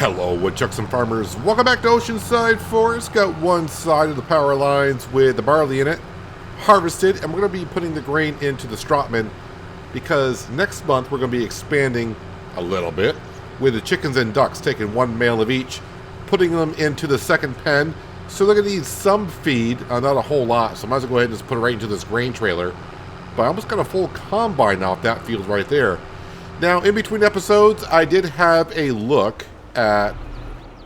Hello, woodchucks and farmers. Welcome back to Oceanside Forest. Got one side of the power lines with the barley in it, harvested, and we're going to be putting the grain into the Stratman because next month we're going to be expanding a little bit with the chickens and ducks, taking one male of each, putting them into the second pen. So they're going to need some feed, not a whole lot, so I might as well go ahead and just put it right into this grain trailer. But I almost got a full combine off that field right there. Now, in between episodes, I did have a look at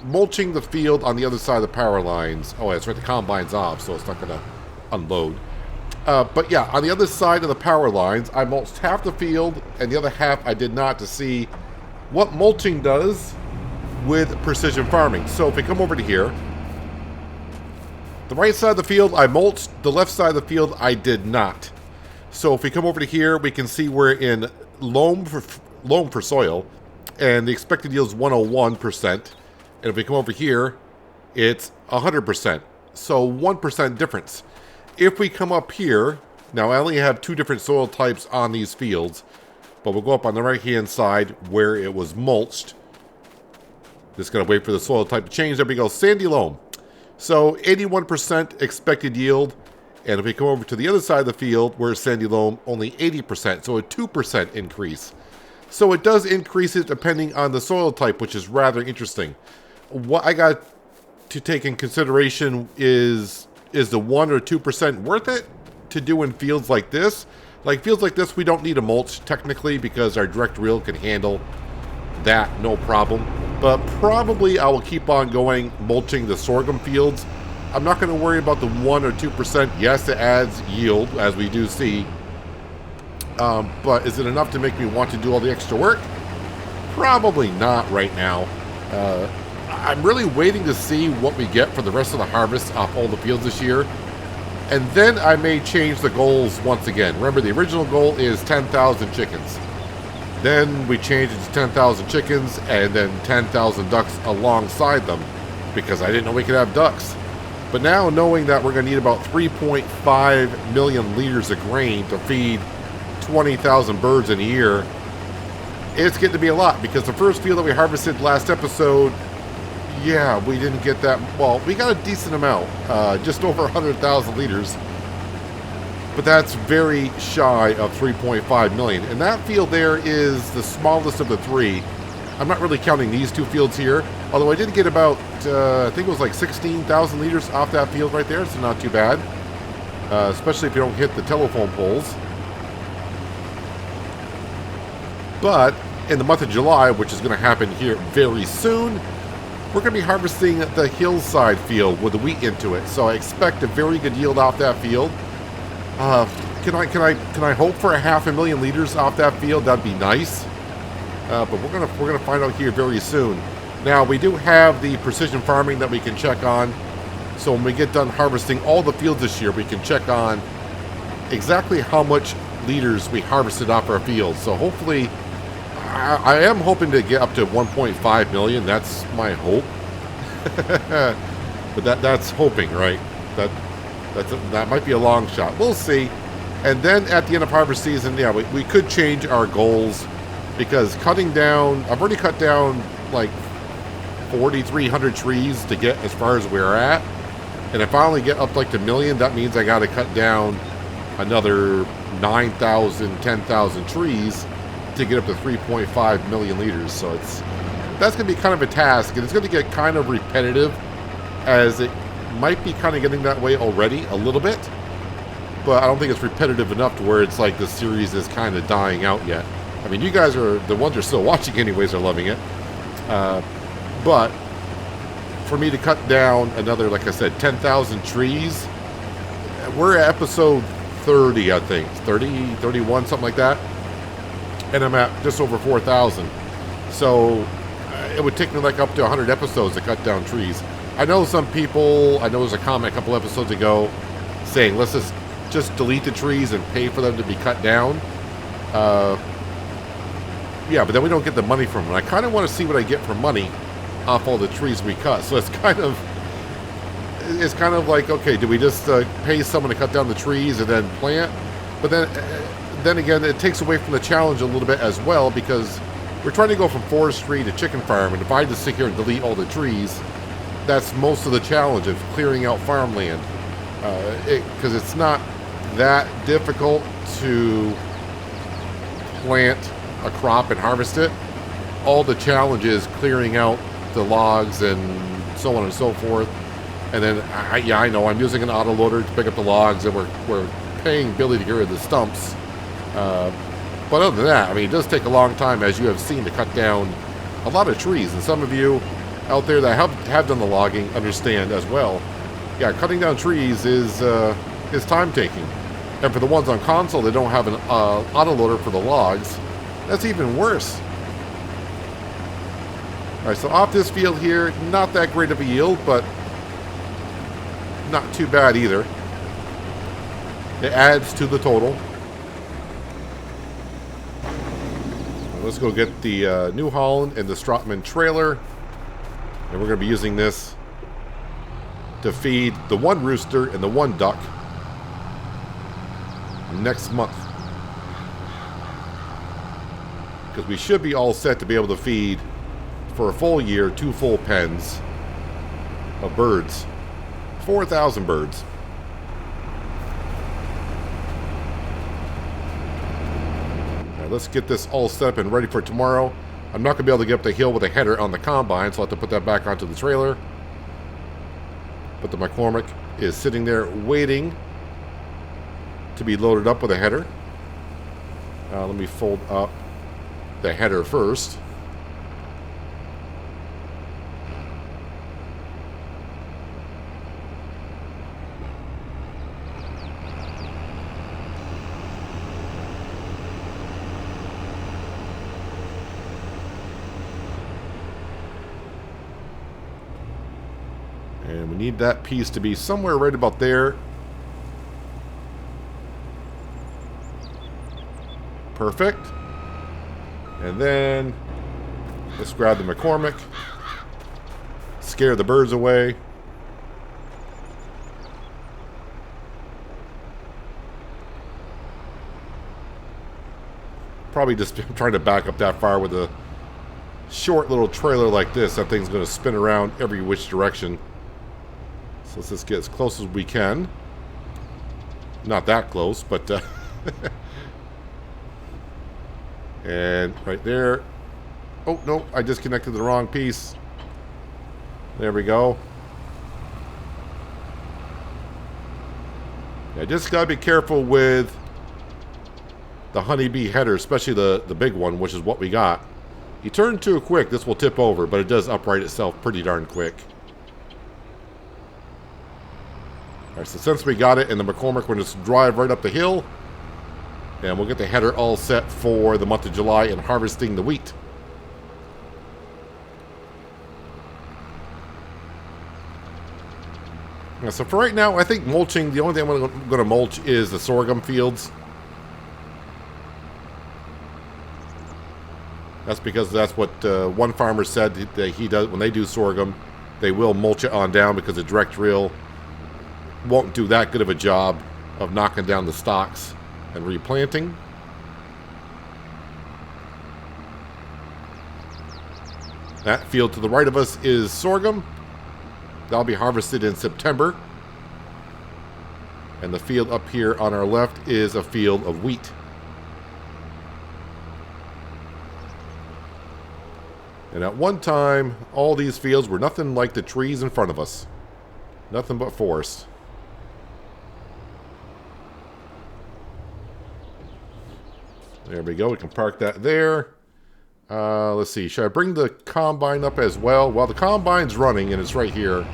mulching the field on the other side of the power lines. Oh, that's right, the combine's off, so it's not going to unload. But yeah, on the other side of the power lines, I mulched half the field, and the other half I did not, to see what mulching does with precision farming. So if we come over to here, the right side of the field I mulched, the left side of the field I did not. So if we come over to here, we can see we're in loam for soil, and the expected yield is 101%. And if we come over here, it's 100%. So 1% difference. If we come up here, now I only have two different soil types on these fields, but we'll go up on the right-hand side where it was mulched. Just gotta wait for the soil type to change. There we go, sandy loam. So 81% expected yield. And if we come over to the other side of the field where it's sandy loam, only 80%. So a 2% increase. So it does increase it depending on the soil type, which is rather interesting. What I got to take in consideration is the 1 or 2% worth it to do in fields like this? Like fields like this, we don't need a mulch technically because our direct reel can handle that no problem. But probably I will keep on going mulching the sorghum fields. I'm not going to worry about the 1 or 2%. Yes, it adds yield, as we do see. But is it enough to make me want to do all the extra work? Probably not right now. I'm really waiting to see what we get for the rest of the harvest off all the fields this year. And then I may change the goals once again. Remember, the original goal is 10,000 chickens. Then we changed it to 10,000 chickens and then 10,000 ducks alongside them because I didn't know we could have ducks. But now, knowing that we're going to need about 3.5 million liters of grain to feed 20,000 birds in a year, it's getting to be a lot, because the first field that we harvested last episode, yeah, we didn't get that. Well, we got a decent amount, just over 100,000 liters, but that's very shy of 3.5 million. And that field there is the smallest of the three. I'm not really counting these two fields here, although I did get about, I think it was like 16,000 liters off that field right there, so not too bad, especially if you don't hit the telephone poles. But in the month of July, which is going to happen here very soon, we're going to be harvesting the hillside field with the wheat into it. So I expect a very good yield off that field. Can I hope for 500,000 liters off that field? That'd be nice. But we're gonna find out here very soon. Now we do have the precision farming that we can check on. So when we get done harvesting all the fields this year, we can check on exactly how much liters we harvested off our fields. So hopefully, I am hoping to get up to 1.5 million. That's my hope. But that's hoping, right? That might be a long shot. We'll see. And then at the end of harvest season, yeah, we could change our goals, because cutting down, I've already cut down like 4,300 trees to get as far as we're at. And if I only get up like to million, that means I got to cut down another 9,000, 10,000 trees to get up to 3.5 million liters. So that's going to be kind of a task, and it's going to get kind of repetitive, as it might be kind of getting that way already a little bit. But I don't think it's repetitive enough to where it's like the series is kind of dying out yet. I mean, you guys are the ones who are still watching anyways, are loving it. But for me to cut down another, like I said, 10,000 trees, we're at episode 30, I think. 30, 31, something like that. And I'm at just over 4,000. So it would take me like up to 100 episodes to cut down trees. I know some people, I know there's a comment a couple episodes ago saying, let's just delete the trees and pay for them to be cut down. Yeah, but then we don't get the money from them. I kind of want to see what I get for money off all the trees we cut. So it's kind of like, okay, do we just pay someone to cut down the trees and then plant? But then again, it takes away from the challenge a little bit as well, because we're trying to go from forestry to chicken farm, and if I just sit here and delete all the trees, that's most of the challenge of clearing out farmland. Because it's not that difficult to plant a crop and harvest it. All the challenge is clearing out the logs and so on and so forth. And then, I know I'm using an autoloader to pick up the logs, and we're paying Billy to get rid of the stumps. But other than that, I mean, it does take a long time, as you have seen, to cut down a lot of trees. And some of you out there that have done the logging understand as well. Yeah, cutting down trees is time-taking. And for the ones on console that don't have an autoloader for the logs, that's even worse. All right, so off this field here, not that great of a yield, but not too bad either. It adds to the total. Let's go get the New Holland and the Strotman trailer. And we're going to be using this to feed the one rooster and the one duck next month. Because we should be all set to be able to feed for a full year 2 full pens of birds. 4,000 birds. Now let's get this all set up and ready for tomorrow. I'm not going to be able to get up the hill with a header on the combine, so I'll have to put that back onto the trailer. But the McCormick is sitting there waiting to be loaded up with a header. Let me fold up the header first. And we need that piece to be somewhere right about there. Perfect. And then let's grab the McCormick. Scare the birds away. Probably just trying to back up that far with a short little trailer like this. That thing's going to spin around every which direction. So let's just get as close as we can. Not that close, but and right there. Oh, no, I disconnected the wrong piece. There we go. Yeah, just gotta be careful with the honeybee header, especially the big one, which is what we got. You turn too quick, this will tip over, but it does upright itself pretty darn quick. Alright, so since we got it in the McCormick, we're going to drive right up the hill. And we'll get the header all set for the month of July and harvesting the wheat. Yeah, so for right now, I think mulching, the only thing I'm going to mulch is the sorghum fields. That's because that's what one farmer said that he does when they do sorghum. They will mulch it on down because the direct drill won't do that good of a job of knocking down the stalks and replanting. That field to the right of us is sorghum. That'll be harvested in September. And the field up here on our left is a field of wheat. And at one time, all these fields were nothing like the trees in front of us. Nothing but forest. There we go. We can park that there. Let's see. Should I bring the combine up as well? Well, the combine's running and it's right here.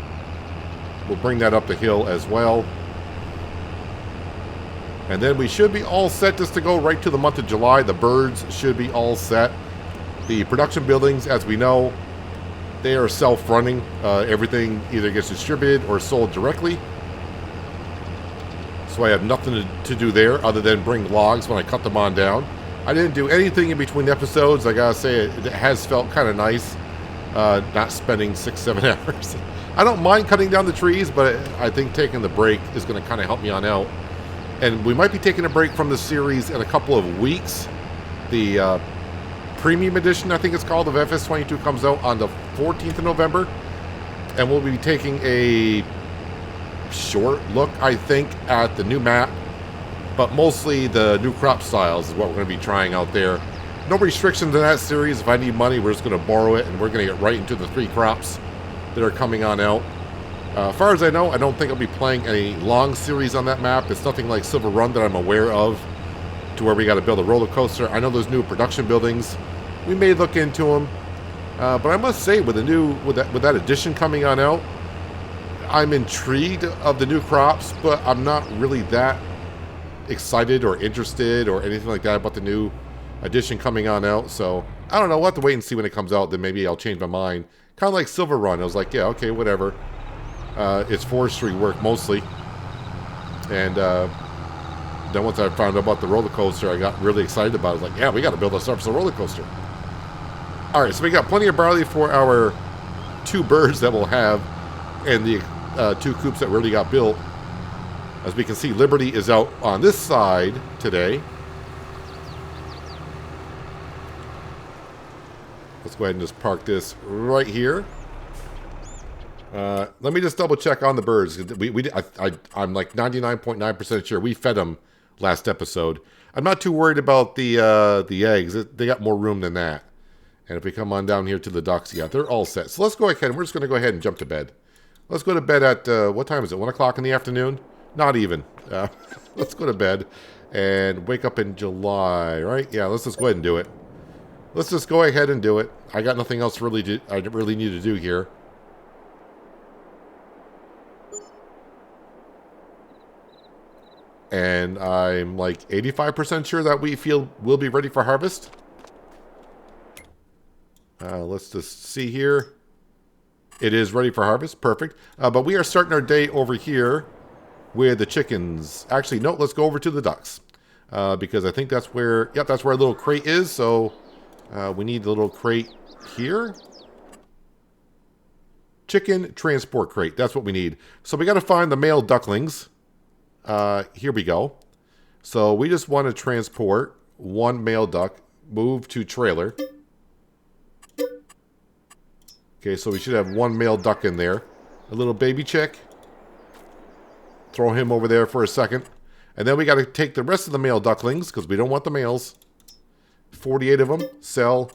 We'll bring that up the hill as well. And then we should be all set just to go right to the month of July. The birds should be all set. The production buildings, as we know, they are self-running. Everything either gets distributed or sold directly. So I have nothing to do there other than bring logs when I cut them on down. I didn't do anything in between episodes. I gotta say, it has felt kind of nice not spending 6-7 hours. I don't mind cutting down the trees, but I think taking the break is going to kind of help me on out. And we might be taking a break from the series in a couple of weeks. The Premium Edition, I think it's called, of FS22 comes out on the 14th of November. And we'll be taking a short look, I think, at the new map. But mostly the new crop styles is what we're going to be trying out there. No restrictions in that series. If I need money, we're just going to borrow it, and we're going to get right into the 3 crops that are coming on out. As far as I know, I don't think I'll be playing any long series on that map. It's nothing like Silver Run that I'm aware of, to where we got to build a roller coaster. I know there's new production buildings. We may look into them. But I must say, with that addition coming on out, I'm intrigued of the new crops, but I'm not really that excited or interested or anything like that about the new edition coming on out. So I don't know. We'll have to wait and see when it comes out. Then maybe I'll change my mind. Kind of like Silver Run. I was like, yeah, okay, whatever. It's forestry work mostly. And then once I found out about the roller coaster, I got really excited about it. I was like, yeah, we got to build ourselves a roller coaster. All right, so we got plenty of barley for our 2 birds that we'll have, and the 2 coops that we already got built. As we can see, Liberty is out on this side today. Let's go ahead and just park this right here. Let me just double check on the birds. I'm like 99.9% sure we fed them last episode. I'm not too worried about the eggs. They got more room than that. And if we come on down here to the ducks, yeah, they're all set. So let's go ahead. We're just going to go ahead and jump to bed. Let's go to bed at, what time is it? 1 o'clock in the afternoon? Not even. Let's go to bed and wake up in July, right? Yeah, let's just go ahead and do it. Let's just go ahead and do it. I got nothing else I really need to do here. And I'm like 85% sure that wheat field will be ready for harvest. Let's just see here. It is ready for harvest. Perfect. But we are starting our day over here with the chickens. Actually, no, let's go over to the ducks. Because I think that's where, yep, that's where our little crate is. So we need the little crate here. Chicken transport crate. That's what we need. So we got to find the male ducklings. Here we go. So we just want to transport 1 male duck. Move to trailer. Okay, so we should have 1 male duck in there. A little baby chick. Throw him over there for a second. And then we got to take the rest of the male ducklings, because we don't want the males. 48 of them. Sell.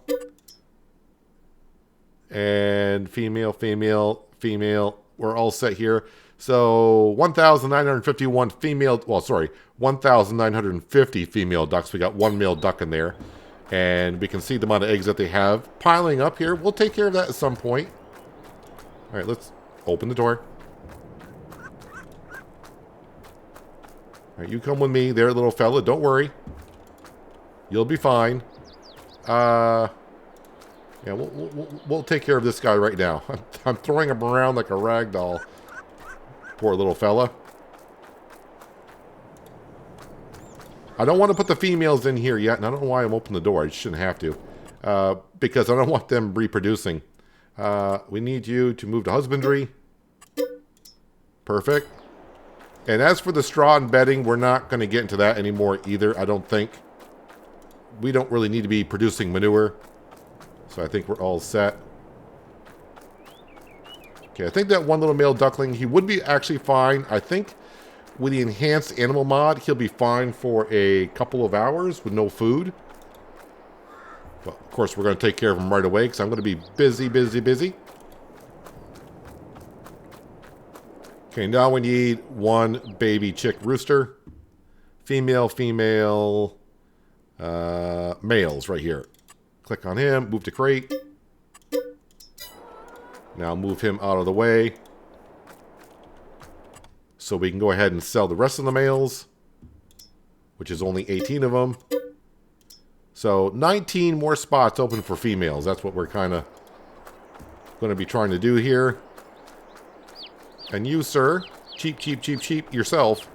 And female, female, female. We're all set here. So 1,951 female, well, sorry, 1,950 female ducks. We got 1 male duck in there. And we can see the amount of eggs that they have piling up here. We'll take care of that at some point. All right, let's open the door. All right, you come with me there, little fella. Don't worry. You'll be fine. Yeah, we'll take care of this guy right now. I'm throwing him around like a rag doll. Poor little fella. I don't want to put the females in here yet, and I don't know why I'm opening the door. I shouldn't have to. Because I don't want them reproducing. We need you to move to husbandry. Perfect. And as for the straw and bedding, we're not going to get into that anymore either, I don't think. We don't really need to be producing manure. So I think we're all set. Okay, I think that 1 little male duckling, he would be actually fine. I think with the enhanced animal mod, he'll be fine for a couple of hours with no food. But of course, we're going to take care of him right away because I'm going to be busy, busy, busy. Okay, now we need 1 baby chick rooster. Female, female, males right here. Click on him, move to crate. Now move him out of the way. So we can go ahead and sell the rest of the males, which is only 18 of them. So 19 more spots open for females. That's what we're kind of going to be trying to do here. And you, sir, cheap, cheap, cheap, cheap yourself.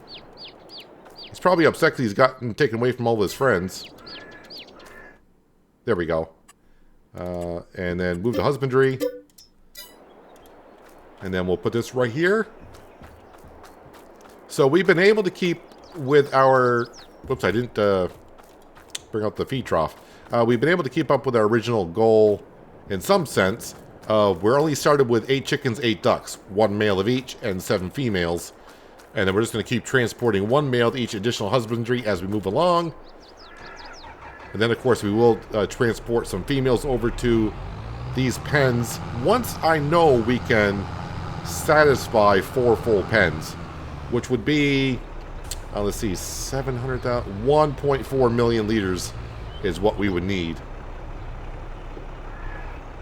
He's probably upset because he's gotten taken away from all of his friends. There we go. And then move to husbandry. And then we'll put this right here. So we've been able to keep with our... Whoops, I didn't bring out the feed trough. We've been able to keep up with our original goal in some sense. We're only started with 8 chickens, 8 ducks, 1 male of each, and 7 females. And then we're just going to keep transporting 1 male to each additional husbandry as we move along. And then, of course, we will transport some females over to these pens once I know we can satisfy 4 full pens, which would be, let's see, 700,000, 1.4 million liters is what we would need.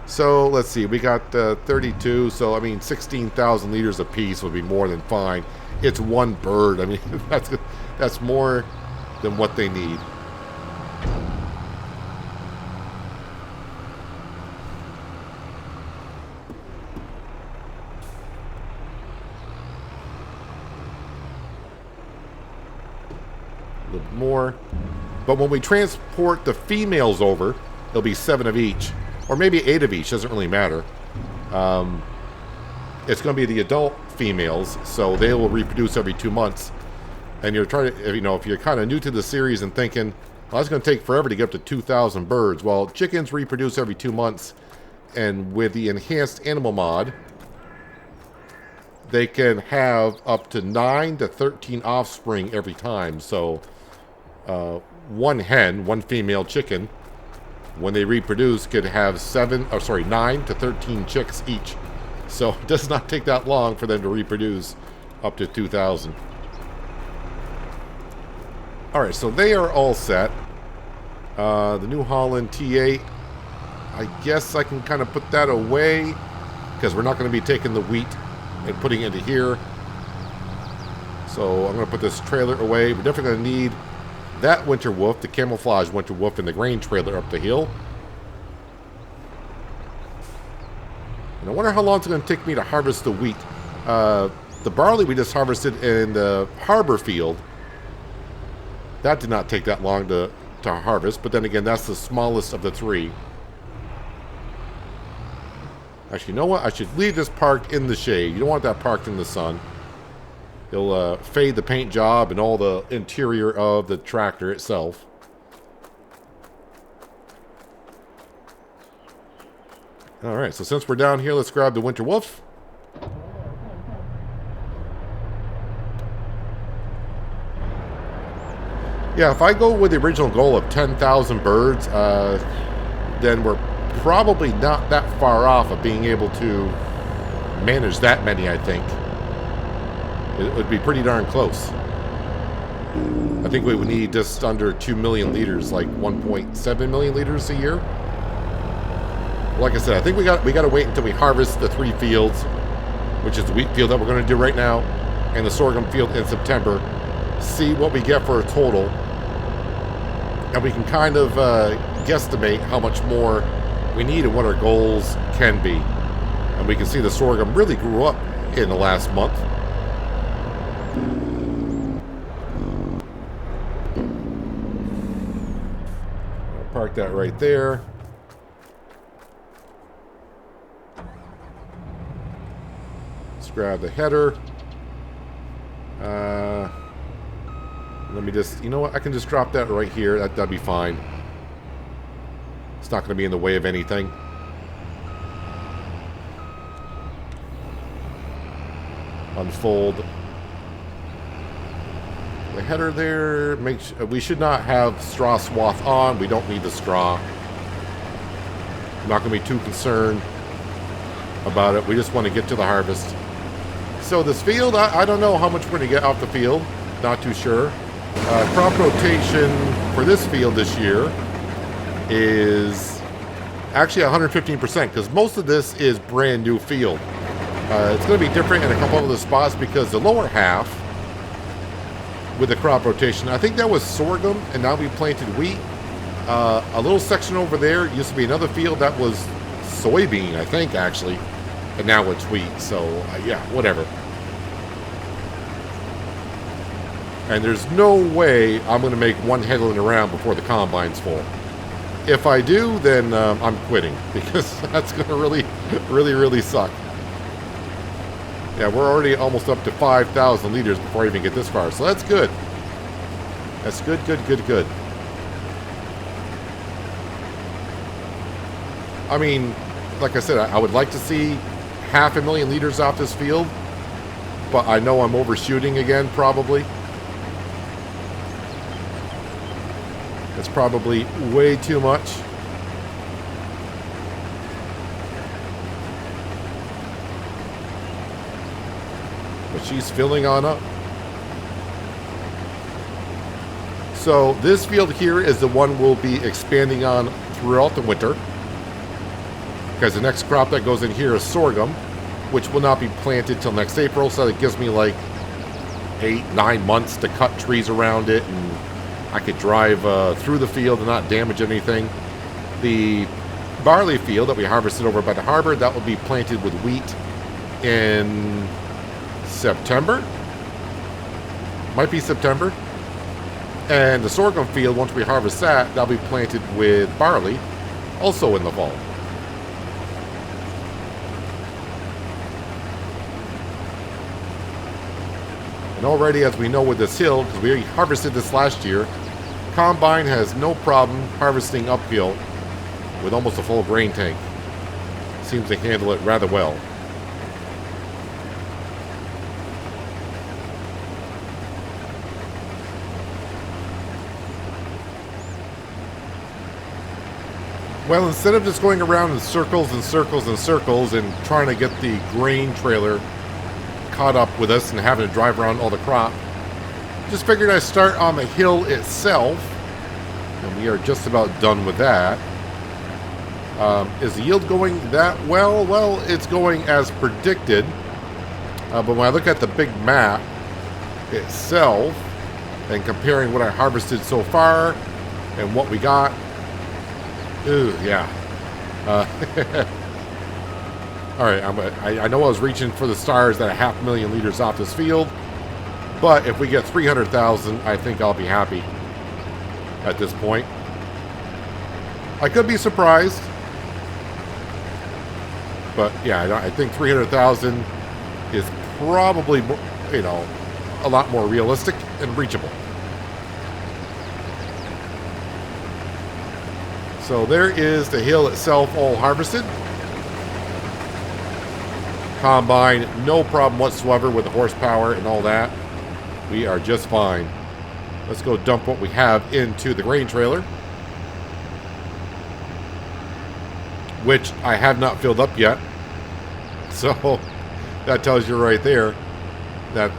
So let's see, we got 32, so I mean 16,000 liters a piece would be more than fine. It's 1 bird. I mean, that's more than what they need. A little more. But when we transport the females over, it'll be 7 of each. Or maybe 8 of each, doesn't really matter. It's going to be the adult females, so they will reproduce every 2 months. And you're trying to, you know, if you're kind of new to the series and thinking, well, it's going to take forever to get up to 2,000 birds. Well, chickens reproduce every 2 months, and with the enhanced animal mod, they can have up to 9 to 13 offspring every time. So, 1 hen, 1 female chicken, when they reproduce, could have 9 to 13 chicks each. So it does not take that long for them to reproduce up to 2,000. Alright, so they are all set. The New Holland T8, I guess I can kind of put that away, because we're not going to be taking the wheat and putting it into here. So I'm going to put this trailer away. We're definitely going to need that winter wolf, the camouflage winter wolf, in the grain trailer up the hill. And I wonder how long it's going to take me to harvest the wheat. The barley we just harvested in the harbor field, that did not take that long to harvest. But then again, that's the smallest of the 3. Actually, you know what? I should leave this parked in the shade. You don't want that parked in the sun. It'll fade the paint job and all the interior of the tractor itself. Alright, so since we're down here, let's grab the winter wolf. Yeah, if I go with the original goal of 10,000 birds, then we're probably not that far off of being able to manage that many, I think. It would be pretty darn close. I think we would need just under 2 million liters, like 1.7 million liters a year. Like I said, I think we got to wait until we harvest the 3 fields, which is the wheat field that we're going to do right now, and the sorghum field in September. See what we get for a total, and we can kind of guesstimate how much more we need and what our goals can be. And we can see the sorghum really grew up in the last month. I'll park that right there. Grab the header. Let me just, you know what, I can just drop that right here. That'd be fine. It's not going to be in the way of anything. Unfold the header there. We should not have straw swath on. We don't need the straw. I'm not going to be too concerned about it. We just want to get to the harvest. So this field, I don't know how much we're going to get off the field. Not too sure. Crop rotation for this field this year is actually 115%, because most of this is brand new field. It's going to be different in a couple of the spots, because the lower half with the crop rotation, I think that was sorghum, and now we planted wheat. A little section over there used to be another field that was soybean, I think, actually. And now it's wheat, so yeah, whatever. And there's no way I'm going to make one headland around before the combine's full. If I do, then I'm quitting, because that's going to really suck. Yeah, we're already almost up to 5,000 liters before I even get this far, so that's good. That's good. I mean, like I said, I would like to see 500,000 liters off this field, but I know I'm overshooting again, probably. It's probably way too much. But she's filling on up. So this field here is the one we'll be expanding on throughout the winter, because the next crop that goes in here is sorghum, which will not be planted till next April, so it gives me like 8-9 months to cut trees around it, and I could drive through the field and not damage anything. The barley field that we harvested over by the harbor, that will be planted with wheat in September. Might be September. And the sorghum field, once we harvest that, that'll be planted with barley, also in the fall. And already, as we know with this hill, because we already harvested this last year, Combine has no problem harvesting uphill with almost a full grain tank. Seems to handle it rather well. Well, instead of just going around in circles and circles and circles and trying to get the grain trailer caught up with us and having to drive around all the crop, just figured I'd start on the hill itself, and we are just about done with that. Is the yield going that well? Well, it's going as predicted, but when I look at the big map itself and comparing what I harvested so far and what we got, ooh, yeah. All right, I know I was reaching for the stars at 500,000 liters off this field, but if we get 300,000, I think I'll be happy at this point. I could be surprised, but yeah, I think 300,000 is probably, you know, a lot more realistic and reachable. So there is the hill itself all harvested. Combine, no problem whatsoever with the horsepower and all that. We are just fine. Let's go dump what we have into the grain trailer, which I have not filled up yet. So that tells you right there that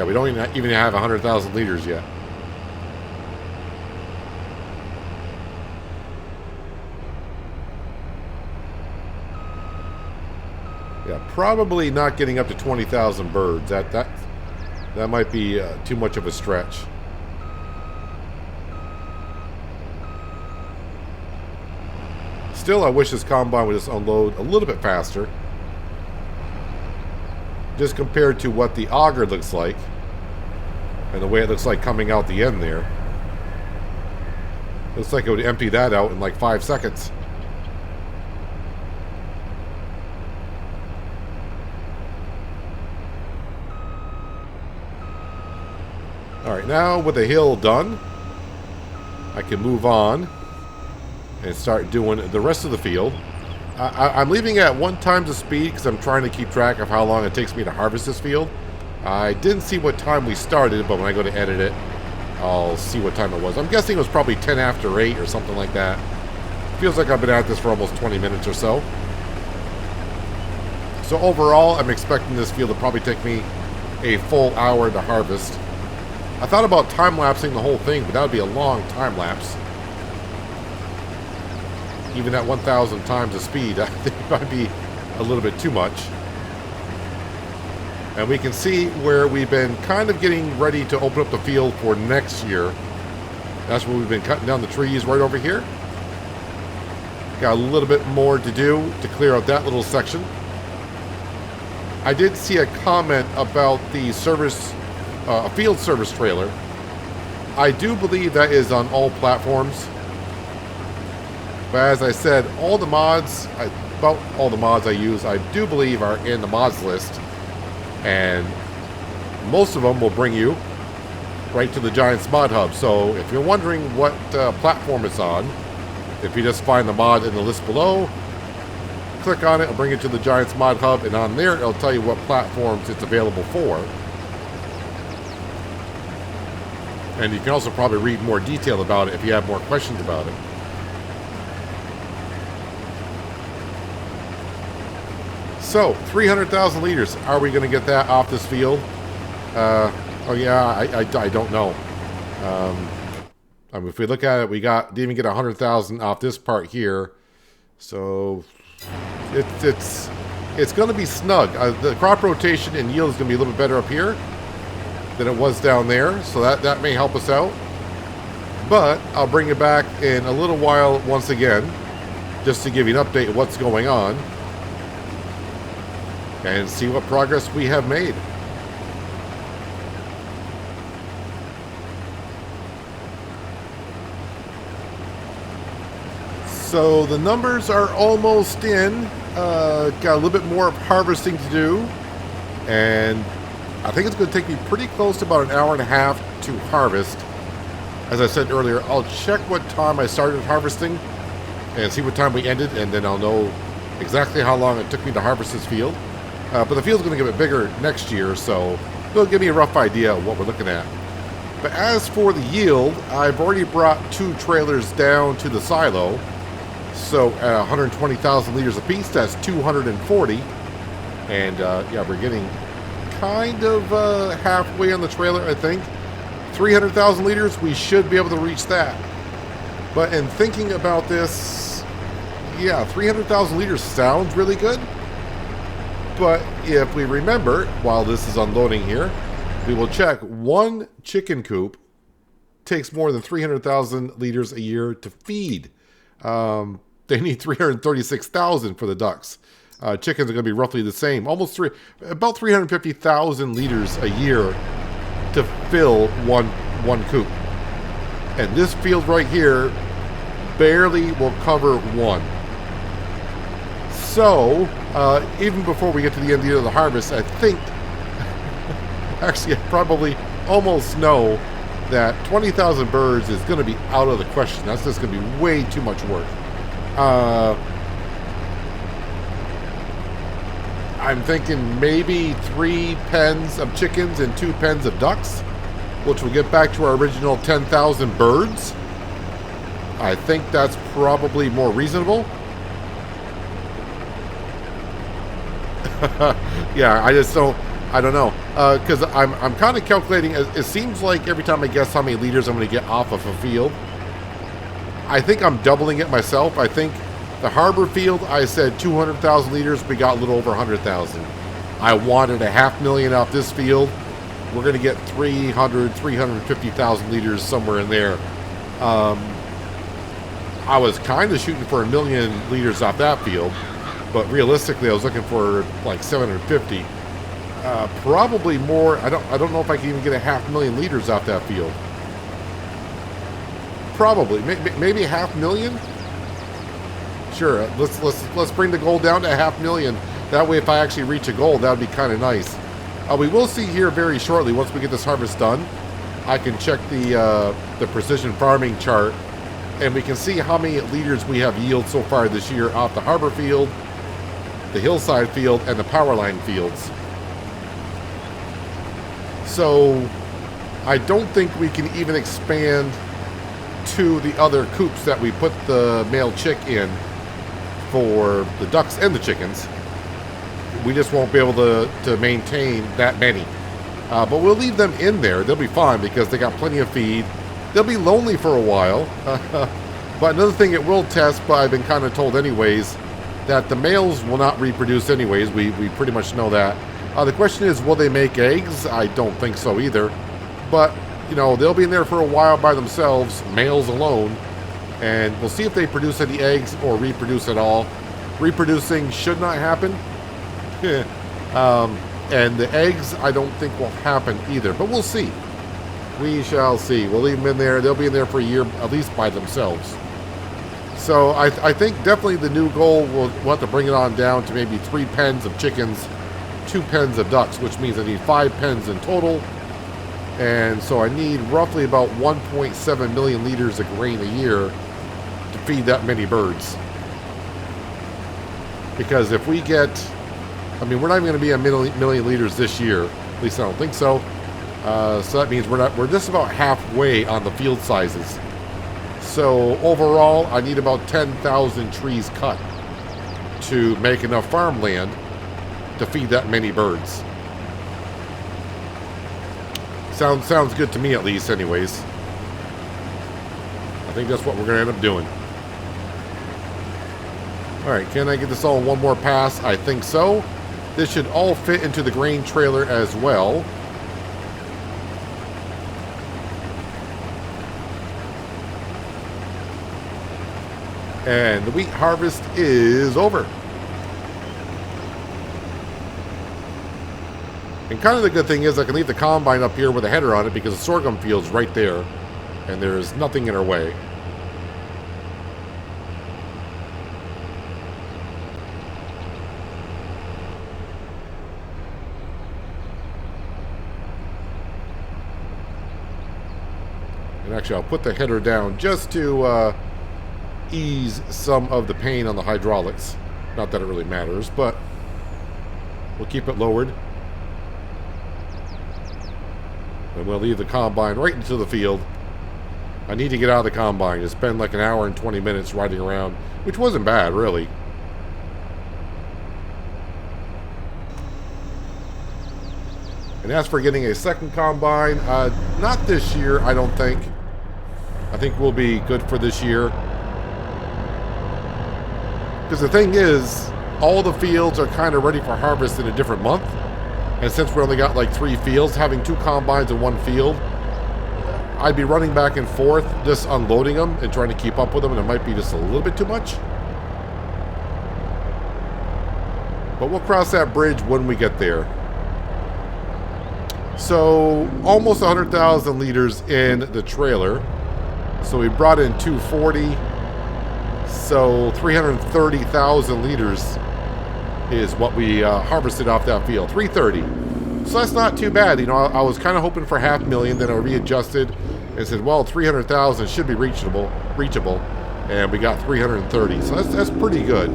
we don't even have 100,000 liters yet. Yeah, probably not getting up to 20,000 birds. That might be too much of a stretch. Still, I wish this combine would just unload a little bit faster, just compared to what the auger looks like and the way it looks like coming out the end there. Looks like it would empty that out in like 5 seconds. Alright, now with the hill done, I can move on and start doing the rest of the field. I'm leaving at 1 times the speed because I'm trying to keep track of how long it takes me to harvest this field. I didn't see what time we started, but when I go to edit it, I'll see what time it was. I'm guessing it was probably 10 after 8 or something like that. Feels like I've been at this for almost 20 minutes or so. So overall, I'm expecting this field to probably take me a full hour to harvest. I thought about time-lapsing the whole thing, but that would be a long time-lapse. Even at 1,000 times the speed, I think it might be a little bit too much. And we can see where we've been kind of getting ready to open up the field for next year. That's where we've been cutting down the trees right over here. Got a little bit more to do to clear out that little section. I did see a comment about the service, field service trailer. I do believe that is on all platforms. But as I said, all the mods, about all the mods I use, I do believe are in the mods list. And most of them will bring you right to the Giants Mod Hub. So if you're wondering what platform it's on, if you just find the mod in the list below, click on it, it'll bring you to the Giants Mod Hub, and on there, it'll tell you what platforms it's available for. And you can also probably read more detail about it if you have more questions about it. So, 300,000 liters. Are we going to get that off this field? Oh yeah, I don't know. If we look at it, we didn't even get 100,000 off this part here. So, it's going to be snug. The crop rotation and yield is going to be a little bit better up here than it was down there, so that may help us out. But I'll bring it back in a little while once again, just to give you an update of what's going on and see what progress we have made. So the numbers are almost in. Got a little bit more of harvesting to do, and I think it's going to take me pretty close to about an hour and a half to harvest. As I said earlier, I'll check what time I started harvesting and see what time we ended, and then I'll know exactly how long it took me to harvest this field. But the field's going to get a bit bigger next year, so it'll give me a rough idea of what we're looking at. But as for the yield, I've already brought 2 trailers down to the silo. So at 120,000 liters apiece, that's 240. And yeah, we're getting kind of halfway on the trailer, I think. 300,000 liters, we should be able to reach that. But in thinking about this, yeah, 300,000 liters sounds really good. But if we remember, while this is unloading here, we will check one chicken coop takes more than 300,000 liters a year to feed. They need 336,000 for the ducks. Chickens are going to be roughly the same, about 350,000 liters a year to fill one coop. And this field right here barely will cover one. So, even before we get to the end of the harvest, I think, actually, I probably almost know that 20,000 birds is going to be out of the question. That's just going to be way too much work. I'm thinking maybe 3 pens of chickens and 2 pens of ducks, which will get back to our original 10,000 birds. I think that's probably more reasonable. Yeah, I don't know. Because I'm kind of calculating, it seems like every time I guess how many liters I'm going to get off of a field, I think I'm doubling it myself. I think the harbor field, I said 200,000 liters, we got a little over 100,000. I wanted 500,000 off this field. We're going to get 350,000 liters somewhere in there. I was kind of shooting for 1 million liters off that field, but realistically I was looking for like 750. Probably more. I don't know if I can even get 500,000 liters off that field. Probably, maybe 500,000. Sure, let's bring the goal down to 500,000. That way, if I actually reach a goal, that would be kind of nice. We will see here very shortly, once we get this harvest done, I can check the precision farming chart, and we can see how many liters we have yield so far this year off the harbor field, the hillside field, and the power line fields. So I don't think we can even expand to the other coops that we put the male chick in for the ducks and the chickens. We just won't be able to maintain that many. But we'll leave them in there. They'll be fine because they got plenty of feed. They'll be lonely for a while. But another thing it will test, but I've been kind of told anyways, that the males will not reproduce anyways. We pretty much know that. The question is, will they make eggs? I don't think so either. But, you know, they'll be in there for a while by themselves, males alone. And we'll see if they produce any eggs or reproduce at all. Reproducing should not happen. And the eggs, I don't think will happen either. But we'll see. We shall see. We'll leave them in there. They'll be in there for a year, at least by themselves. So I think definitely the new goal, we'll have to bring it on down to maybe 3 pens of chickens, 2 pens of ducks, which means I need 5 pens in total. And so I need roughly about 1.7 million liters of grain a year to feed that many birds. Because if we get, I mean, we're not even going to be a million liters this year. At least I don't think so. So that means we're just about halfway on the field sizes. So overall, I need about 10,000 trees cut to make enough farmland to feed that many birds. Sounds good to me, at least, anyways. I think that's what we're going to end up doing. Alright, can I get this all in one more pass? I think so. This should all fit into the grain trailer as well. And the wheat harvest is over. And kind of the good thing is I can leave the combine up here with a header on it because the sorghum field's right there. And there's nothing in our way. And actually, I'll put the header down just to ease some of the pain on the hydraulics. Not that it really matters, but we'll keep it lowered. And we'll leave the combine right into the field. I need to get out of the combine. It's been like an hour and 20 minutes riding around, which wasn't bad, really. And as for getting a second combine, not this year, I don't think. I think we'll be good for this year. Because the thing is, all the fields are kind of ready for harvest in a different month. And since we only got like 3 fields, having 2 combines in 1 field, I'd be running back and forth, just unloading them and trying to keep up with them, and it might be just a little bit too much. But we'll cross that bridge when we get there. So, almost 100,000 liters in the trailer. So we brought in 240. So 330,000 liters is what we harvested off that field. 330. So that's not too bad. You know, I was kind of hoping for 500,000, then I readjusted and said, well, 300,000 should be reachable, and we got 330. So that's pretty good.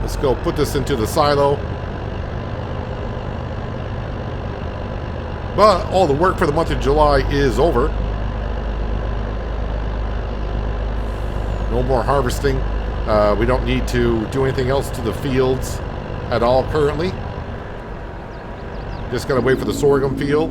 Let's go put this into the silo. But all the work for the month of July is over. No more harvesting. We don't need to do anything else to the fields at all currently. Just gotta wait for the sorghum field.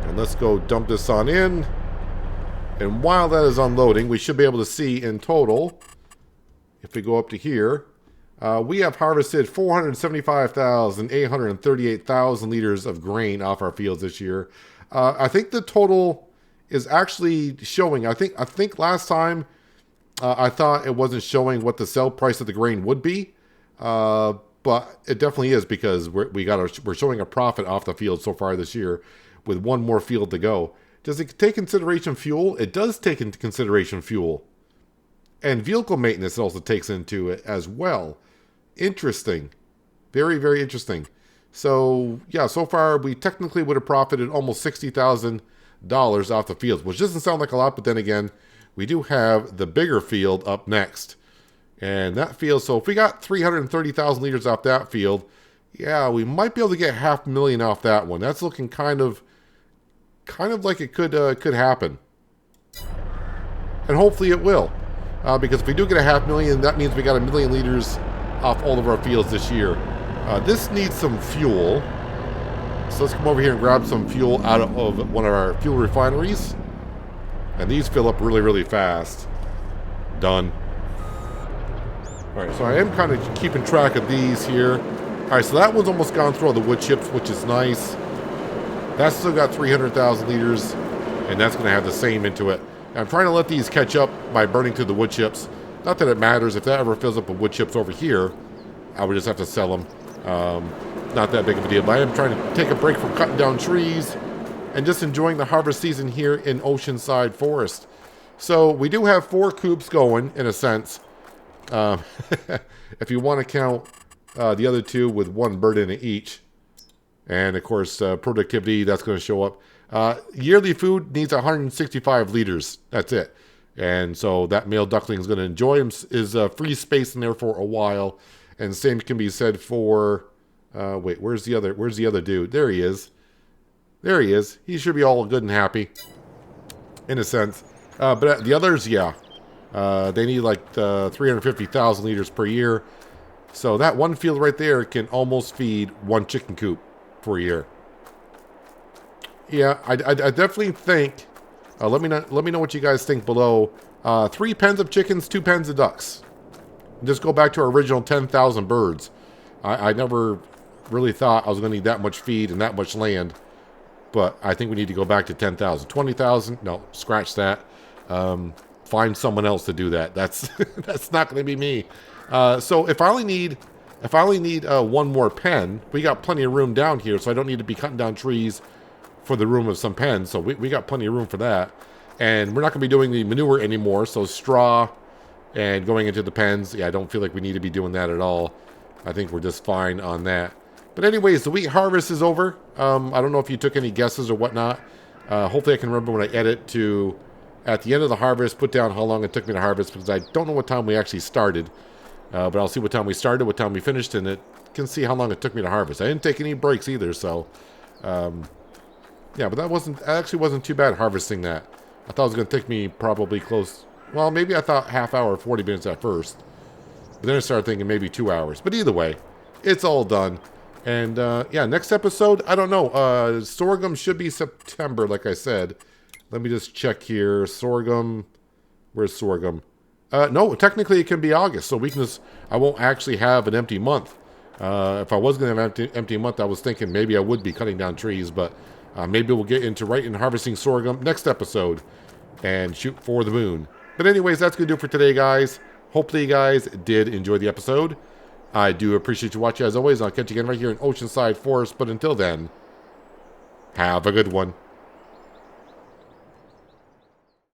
And let's go dump this on in. And while that is unloading, we should be able to see in total, if we go up to here, we have harvested 475,838,000 liters of grain off our fields this year. I think the total is actually showing. I think last time I thought it wasn't showing what the sell price of the grain would be, but it definitely is because we're showing a profit off the field so far this year with 1 more field to go. Does it take consideration fuel? It does take into consideration fuel. And vehicle maintenance also takes into it as well. Interesting. Very, very interesting. So, yeah, so far we technically would have profited almost $60,000 off the fields, which doesn't sound like a lot, but then again, we do have the bigger field up next. And that field, so if we got 330,000 liters off that field, yeah, we might be able to get 500,000 off that one. That's looking kind of like it could happen. And hopefully it will. Because if we do get 500,000, that means we got 1,000,000 liters off all of our fields this year. This needs some fuel. So let's come over here and grab some fuel out of one of our fuel refineries. And these fill up really, really fast. Done. Alright, so I am kind of keeping track of these here. Alright, so that one's almost gone through all the wood chips, which is nice. That's still got 300,000 liters, and that's going to have the same into it. I'm trying to let these catch up by burning through the wood chips. Not that it matters. If that ever fills up with wood chips over here, I would just have to sell them. Not that big of a deal. But I am trying to take a break from cutting down trees and just enjoying the harvest season here in Oceanside Forest. So we do have 4 coops going, in a sense. Um, if you want to count the other two with one bird in it each. And, of course, productivity, that's going to show up. Yearly food needs 165 liters. That's it. And so that male duckling is going to enjoy his free space in there for a while. And same can be said for... wait, where's the other dude? There he is. There he is. He should be all good and happy, in a sense. But the others, yeah. They need like 350,000 liters per year. So that one field right there can almost feed one chicken coop for a year. Yeah, I definitely think... let me know what you guys think below. 3 pens of chickens, 2 pens of ducks. Just go back to our original 10,000 birds. I never really thought I was going to need that much feed and that much land. But I think we need to go back to 10,000. 20,000? No, scratch that. Find someone else to do that. That's that's not going to be me. So if I only need one more pen, we got plenty of room down here, so I don't need to be cutting down trees for the room of some pens. So we got plenty of room for that. And we're not going to be doing the manure anymore, so straw and going into the pens, yeah, I don't feel like we need to be doing that at all. I think we're just fine on that. But anyways, the wheat harvest is over. I don't know if you took any guesses or whatnot. Hopefully I can remember when I edit to, at the end of the harvest, put down how long it took me to harvest, because I don't know what time we actually started. But I'll see what time we started, what time we finished, and it can see how long it took me to harvest. I didn't take any breaks either, so... yeah, but that actually wasn't too bad harvesting that. I thought it was going to take me probably close... Well, maybe I thought half hour, 40 minutes at first. But then I started thinking maybe 2 hours. But either way, it's all done. And, yeah, next episode, I don't know. Sorghum should be September, like I said. Let me just check here. Sorghum. Where's sorghum? No, technically it can be August. So I won't actually have an empty month. If I was going to have an empty month, I was thinking maybe I would be cutting down trees. But maybe we'll get into harvesting sorghum next episode. And shoot for the moon. But anyways, that's going to do it for today, guys. Hopefully you guys did enjoy the episode. I do appreciate you watching as always. I'll catch you again right here in Oceanside Forest. But until then, have a good one.